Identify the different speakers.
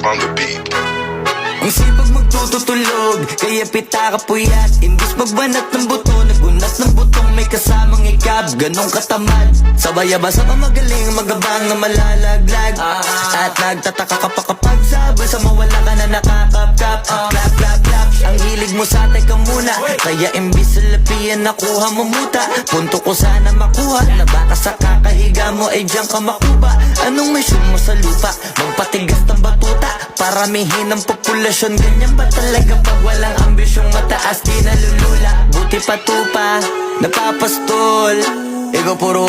Speaker 1: on the beat.
Speaker 2: Ang sipag magtututulog, kaya pita ka puyat. Imbis magbanat ng buto, nagunat ng butong may kasamang ikab. Ganong katamad, sabay-abasa pa magaling, magabang na malalaglag. At nagtataka ka pa kapag sabay sa mawala ka na nakakapkap. Clap, clap, clap, ang hilig mo sa teka muna. Kaya imbis sa lapian nakuha mo muta. Punto ko sana makuha, na baka sa kakahiga mo ay diyan ka makuba. Anong mission mo sa lupa? Magpatigas ng batuta, paramihin ang populasyon. Ganyan ba talaga pag walang ambisyong mataas? Di nalulula, buti pa tupa, napapastol. Ikaw puro